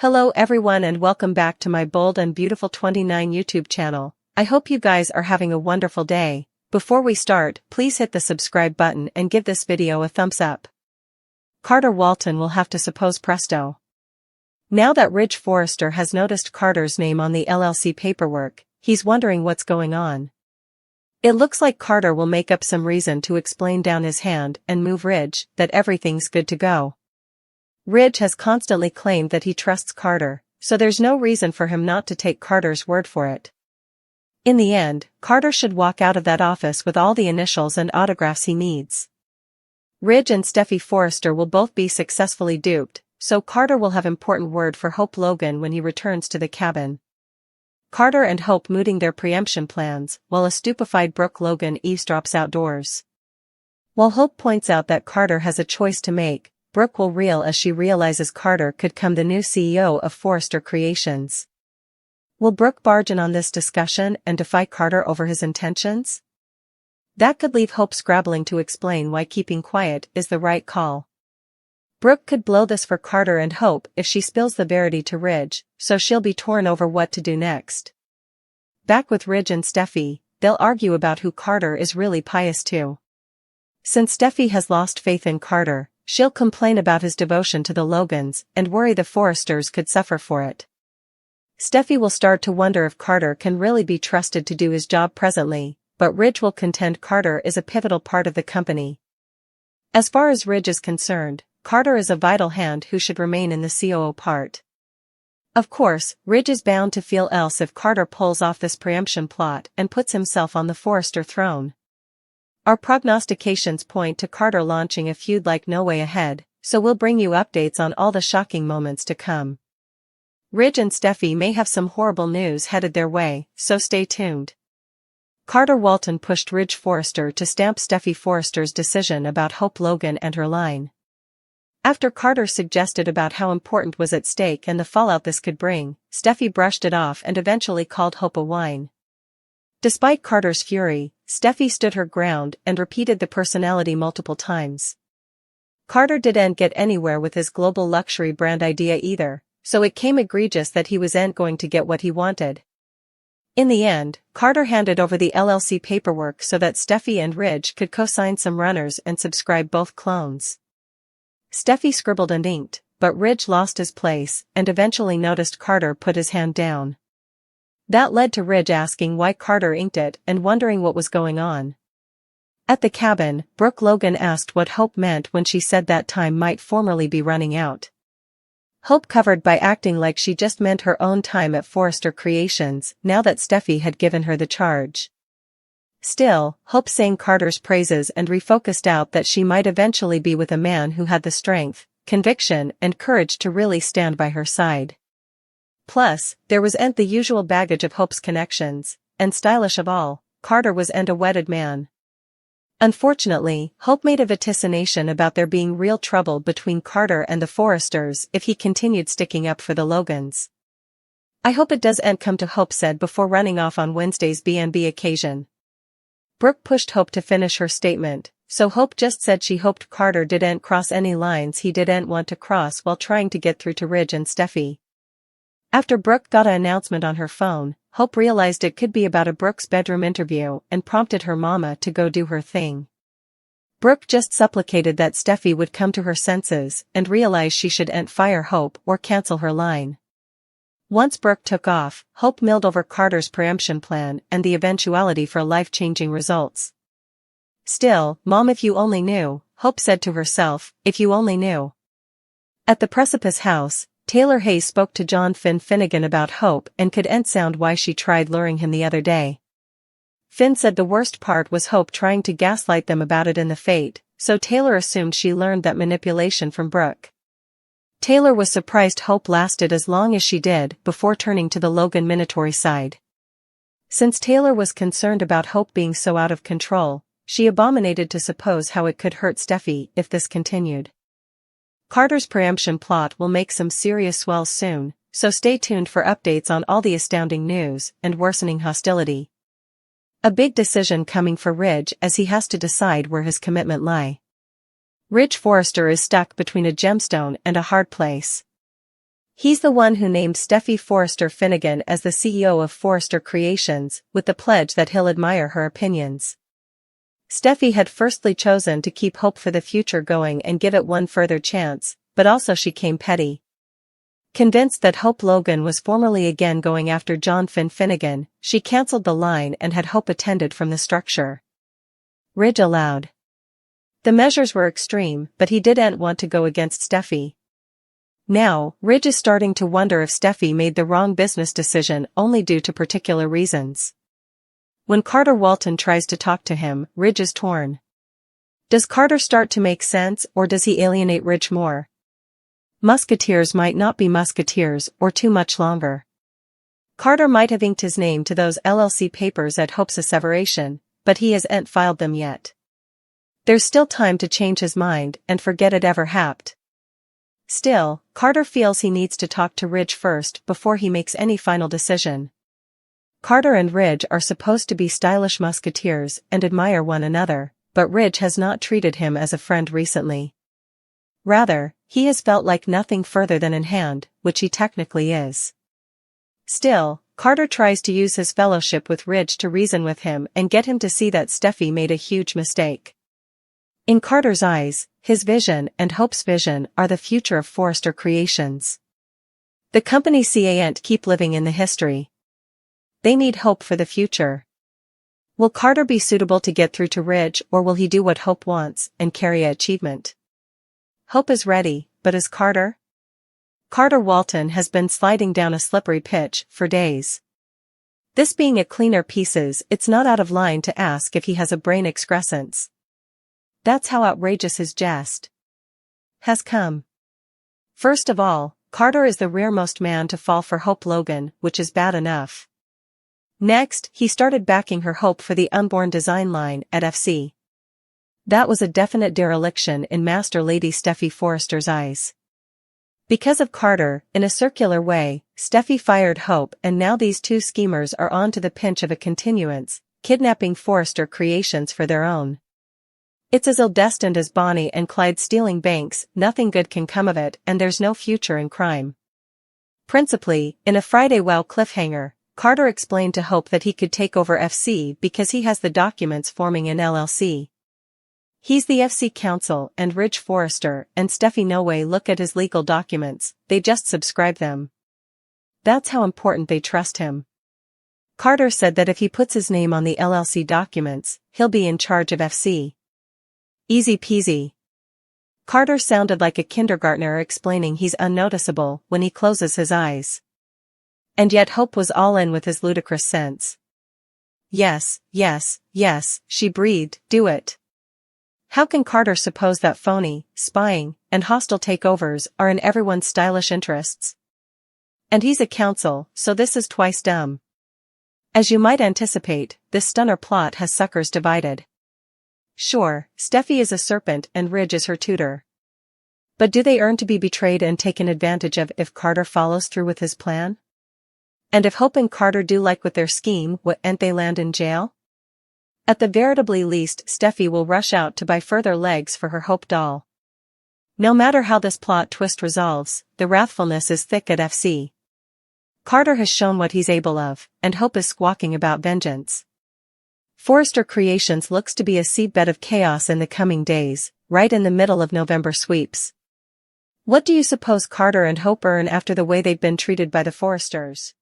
Hello everyone and welcome back to my Bold and Beautiful 29 YouTube channel. I hope you guys are having a wonderful day. Before we start, please hit the subscribe button and give this video a thumbs up. Carter Walton will have to suppose presto. Now that Ridge Forrester has noticed Carter's name on the LLC paperwork, he's wondering what's going on. It looks like Carter will make up some reason to explain down his hand and move Ridge that everything's good to go. Ridge has constantly claimed that he trusts Carter, so there's no reason for him not to take Carter's word for it. In the end, Carter should walk out of that office with all the initials and autographs he needs. Ridge and Steffy Forrester will both be successfully duped, so Carter will have important word for Hope Logan when he returns to the cabin. Carter and Hope mooting their preemption plans, while a stupefied Brooke Logan eavesdrops outdoors. While Hope points out that Carter has a choice to make, Brooke will reel as she realizes Carter could become the new CEO of Forrester Creations. Will Brooke barge in on this discussion and defy Carter over his intentions? That could leave Hope scrabbling to explain why keeping quiet is the right call. Brooke could blow this for Carter and Hope if she spills the verity to Ridge, so she'll be torn over what to do next. Back with Ridge and Steffy, they'll argue about who Carter is really pious to. Since Steffy has lost faith in Carter, she'll complain about his devotion to the Logans and worry the Forresters could suffer for it. Steffy will start to wonder if Carter can really be trusted to do his job presently, but Ridge will contend Carter is a pivotal part of the company. As far as Ridge is concerned, Carter is a vital hand who should remain in the COO part. Of course, Ridge is bound to feel else if Carter pulls off this preemption plot and puts himself on the Forrester throne. Our prognostications point to Carter launching a feud like no way ahead, so we'll bring you updates on all the shocking moments to come. Ridge and Steffy may have some horrible news headed their way, so stay tuned. Carter Walton pushed Ridge Forrester to stamp Steffy Forrester's decision about Hope Logan and her line. After Carter suggested about how important was at stake and the fallout this could bring, Steffy brushed it off and eventually called Hope a whine. Despite Carter's fury, Steffy stood her ground and repeated the personality multiple times. Carter didn't get anywhere with his global luxury brand idea either, so it came egregious that he wasn't going to get what he wanted. In the end, Carter handed over the LLC paperwork so that Steffy and Ridge could co-sign some runners and subscribe both clones. Steffy scribbled and inked, but Ridge lost his place and eventually noticed Carter put his hand down. That led to Ridge asking why Carter inked it and wondering what was going on. At the cabin, Brooke Logan asked what Hope meant when she said that time might formally be running out. Hope covered by acting like she just meant her own time at Forrester Creations now that Steffy had given her the charge. Still, Hope sang Carter's praises and refocused out that she might eventually be with a man who had the strength, conviction and courage to really stand by her side. Plus, there was the usual baggage of Hope's connections, and stylish of all, Carter was a wedded man. Unfortunately, Hope made a vaticination about there being real trouble between Carter and the Forresters if he continued sticking up for the Logans. I hope it doesn't come to Hope said before running off on Wednesday's B&B occasion. Brooke pushed Hope to finish her statement, so Hope just said she hoped Carter didn't cross any lines he didn't want to cross while trying to get through to Ridge and Steffy. After Brooke got an announcement on her phone, Hope realized it could be about a Brooke's bedroom interview and prompted her mama to go do her thing. Brooke just supplicated that Steffy would come to her senses and realize she shouldn't fire Hope or cancel her line. Once Brooke took off, Hope milled over Carter's preemption plan and the eventuality for life-changing results. Still, Mom, if you only knew, Hope said to herself, if you only knew. At the Precipice House, Taylor Hayes spoke to John Finn Finnegan about Hope and could sound why she tried luring him the other day. Finn said the worst part was Hope trying to gaslight them about it in the fate, so Taylor assumed she learned that manipulation from Brooke. Taylor was surprised Hope lasted as long as she did before turning to the Logan Minatory side. Since Taylor was concerned about Hope being so out of control, she abominated to suppose how it could hurt Steffy if this continued. Carter's preemption plot will make some serious swells soon, so stay tuned for updates on all the astounding news and worsening hostility. A big decision coming for Ridge as he has to decide where his commitment lie. Ridge Forrester is stuck between a gemstone and a hard place. He's the one who named Steffy Forrester Finnegan as the CEO of Forrester Creations, with the pledge that he'll admire her opinions. Steffy had firstly chosen to keep hope for the future going and give it one further chance, but also she came petty. Convinced that Hope Logan was formally again going after John Finnegan, she cancelled the line and had Hope attended from the structure. Ridge allowed. The measures were extreme, but he didn't want to go against Steffy. Now, Ridge is starting to wonder if Steffy made the wrong business decision only due to particular reasons. When Carter Walton tries to talk to him, Ridge is torn. Does Carter start to make sense, or does he alienate Ridge more? Musketeers might not be musketeers or too much longer. Carter might have inked his name to those LLC papers at Hope's asseveration, but he hasn't filed them yet. There's still time to change his mind and forget it ever happened. Still, Carter feels he needs to talk to Ridge first before he makes any final decision. Carter and Ridge are supposed to be stylish musketeers and admire one another, but Ridge has not treated him as a friend recently. Rather, he has felt like nothing further than in hand, which he technically is. Still, Carter tries to use his fellowship with Ridge to reason with him and get him to see that Steffy made a huge mistake. In Carter's eyes, his vision and Hope's vision are the future of Forrester Creations. The company can't keep living in the history. They need hope for the future. Will Carter be suitable to get through to Ridge, or will he do what Hope wants and carry achievement? Hope is ready, but is Carter? Carter Walton has been sliding down a slippery pitch for days. This being a cleaner pieces, it's not out of line to ask if he has a brain excrescence. That's how outrageous his jest has come. First of all, Carter is the rearmost man to fall for Hope Logan, which is bad enough. Next, he started backing her Hope for the unborn design line at FC. That was a definite dereliction in Master Lady Steffy Forrester's eyes. Because of Carter, in a circular way, Steffy fired Hope, and now these two schemers are on to the pinch of a continuance, kidnapping Forrester Creations for their own. It's as ill-destined as Bonnie and Clyde stealing banks, nothing good can come of it, and there's no future in crime. Principally, in a Friday Wow cliffhanger, Carter explained to Hope that he could take over FC because he has the documents forming an LLC. He's the FC counsel, and Ridge Forrester and Steffy no way look at his legal documents, they just subscribe them. That's how important they trust him. Carter said that if he puts his name on the LLC documents, he'll be in charge of FC. Easy peasy. Carter sounded like a kindergartner explaining he's unnoticeable when he closes his eyes. And yet Hope was all in with his ludicrous sense. Yes, yes, yes, she breathed, do it. How can Carter suppose that phony, spying, and hostile takeovers are in everyone's stylish interests? And he's a counsel, so this is twice dumb. As you might anticipate, this stunner plot has suckers divided. Sure, Steffy is a serpent and Ridge is her tutor. But do they earn to be betrayed and taken advantage of if Carter follows through with his plan? And if Hope and Carter do like with their scheme, won't they land in jail? At the veritably least, Steffy will rush out to buy further legs for her Hope doll. No matter how this plot twist resolves, the wrathfulness is thick at FC. Carter has shown what he's able of, and Hope is squawking about vengeance. Forrester Creations looks to be a seedbed of chaos in the coming days, right in the middle of November sweeps. What do you suppose Carter and Hope earn after the way they've been treated by the Forresters?